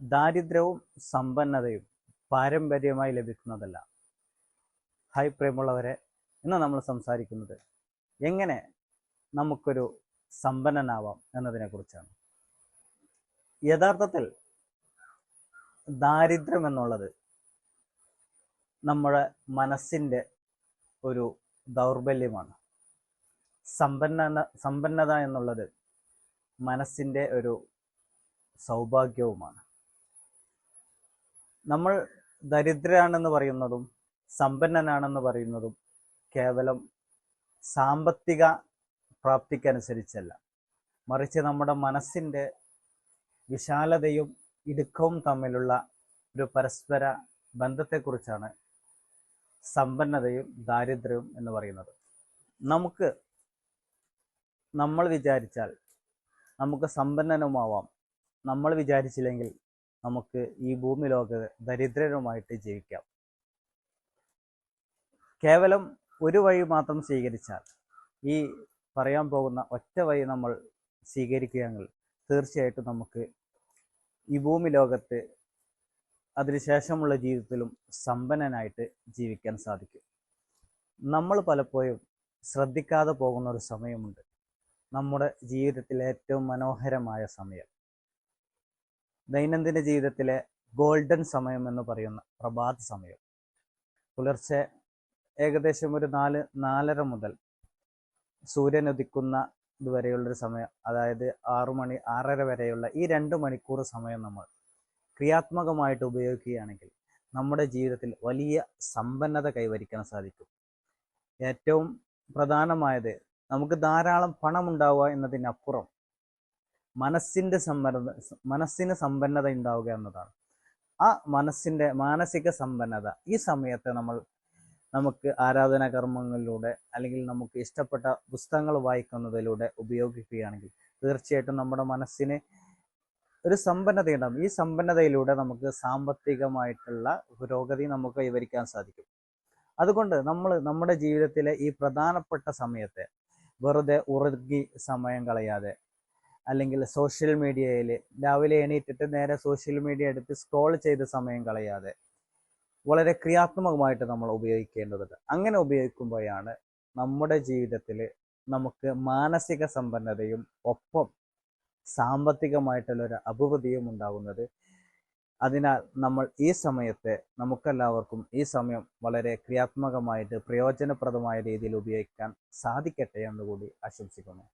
ദാരിദ്ര്യവും സമ്പന്നതയും പാരമ്പര്യമായി ലഭിക്കുന്നതല്ല. ഹായ് പ്രിയമുള്ളവരെ, ഇന്ന് നമ്മൾ സംസാരിക്കുന്നത് എങ്ങനെ നമുക്കൊരു സമ്പന്നനാവാം എന്നതിനെക്കുറിച്ചാണ്. യഥാർത്ഥത്തിൽ ദാരിദ്ര്യം എന്നുള്ളത് നമ്മുടെ മനസ്സിൻ്റെ ഒരു ദൗർബല്യമാണ്. സമ്പന്നത എന്നുള്ളത് മനസ്സിൻ്റെ ഒരു സൗഭാഗ്യവുമാണ്. നമ്മൾ ദരിദ്രനാണെന്ന് പറയുന്നതും സമ്പന്നനാണെന്ന് പറയുന്നതും കേവലം സാമ്പത്തിക പ്രാപ്തിക്കനുസരിച്ചല്ല, മറിച്ച് നമ്മുടെ മനസ്സിൻ്റെ വിശാലതയും ഇടുക്കവും തമ്മിലുള്ള ഒരു പരസ്പര ബന്ധത്തെക്കുറിച്ചാണ് സമ്പന്നതയും ദാരിദ്ര്യവും എന്ന് പറയുന്നത്. നമ്മൾ വിചാരിച്ചാൽ നമുക്ക് സമ്പന്നനുമാവാം. നമ്മൾ വിചാരിച്ചില്ലെങ്കിൽ നമുക്ക് ഈ ഭൂമി ലോകത്ത് ദരിദ്രരുമായിട്ട് ജീവിക്കാം. കേവലം ഒരു വഴി മാത്രം സ്വീകരിച്ചാൽ, ഈ പറയാൻ പോകുന്ന ഒറ്റ വഴി നമ്മൾ സ്വീകരിക്കുകയാണെങ്കിൽ തീർച്ചയായിട്ടും നമുക്ക് ഈ ഭൂമി ലോകത്ത് അതിനുശേഷമുള്ള ജീവിതത്തിലും സമ്പന്നനായിട്ട് ജീവിക്കാൻ സാധിക്കും. നമ്മൾ പലപ്പോഴും ശ്രദ്ധിക്കാതെ പോകുന്ന ഒരു സമയമുണ്ട്, നമ്മുടെ ജീവിതത്തിലെ ഏറ്റവും മനോഹരമായ സമയം, ദൈനംദിന ജീവിതത്തിലെ ഗോൾഡൻ സമയം എന്ന് പറയുന്ന പ്രഭാത സമയം. പുലർച്ചെ ഏകദേശം ഒരു 4-4:30 മുതൽ സൂര്യൻ ഉദിക്കുന്ന ഇതുവരെയുള്ളൊരു സമയം, അതായത് 6 മണി 6:30 വരെയുള്ള ഈ 2 മണിക്കൂർ സമയം നമ്മൾ ക്രിയാത്മകമായിട്ട് ഉപയോഗിക്കുകയാണെങ്കിൽ നമ്മുടെ ജീവിതത്തിൽ വലിയ സമ്പന്നത കൈവരിക്കാൻ സാധിക്കും. ഏറ്റവും പ്രധാനമായത് നമുക്ക് ധാരാളം പണം ഉണ്ടാവുക എന്നതിനപ്പുറം മനസ്സിന് സമ്പന്നത ഉണ്ടാവുക എന്നതാണ്. ആ മനസ്സിൻ്റെ മാനസിക സമ്പന്നത ഈ സമയത്ത് നമുക്ക് ആരാധനാ കർമ്മങ്ങളിലൂടെ അല്ലെങ്കിൽ നമുക്ക് ഇഷ്ടപ്പെട്ട പുസ്തകങ്ങൾ വായിക്കുന്നതിലൂടെ ഉപയോഗിക്കുകയാണെങ്കിൽ തീർച്ചയായിട്ടും നമ്മുടെ മനസ്സിന് ഒരു സമ്പന്നതയുണ്ടാകും. ഈ സമ്പന്നതയിലൂടെ നമുക്ക് സാമ്പത്തികമായിട്ടുള്ള പുരോഗതി നമുക്ക് കൈവരിക്കാൻ സാധിക്കും. അതുകൊണ്ട് നമ്മുടെ ജീവിതത്തിലെ ഈ പ്രധാനപ്പെട്ട സമയത്തെ വെറുതെ ഉറങ്ങി സമയം കളയാതെ, അല്ലെങ്കിൽ സോഷ്യൽ മീഡിയയിൽ രാവിലെ എണീറ്റിട്ട് നേരെ സോഷ്യൽ മീഡിയ എടുത്ത് സ്ക്രോൾ ചെയ്ത് സമയം കളയാതെ വളരെ ക്രിയാത്മകമായിട്ട് നമ്മൾ ഉപയോഗിക്കേണ്ടതുണ്ട്. അങ്ങനെ ഉപയോഗിക്കുമ്പോഴാണ് നമ്മുടെ ജീവിതത്തിൽ നമുക്ക് മാനസിക സമ്പന്നതയും ഒപ്പം സാമ്പത്തികമായിട്ടുള്ളൊരു അഭിവൃദ്ധിയും ഉണ്ടാകുന്നത്. അതിനാൽ നമ്മൾ ഈ സമയത്തെ നമുക്കെല്ലാവർക്കും ഈ സമയം വളരെ ക്രിയാത്മകമായിട്ട് പ്രയോജനപ്രദമായ രീതിയിൽ ഉപയോഗിക്കാൻ സാധിക്കട്ടെ എന്നുകൂടി ആശംസിക്കുന്നു.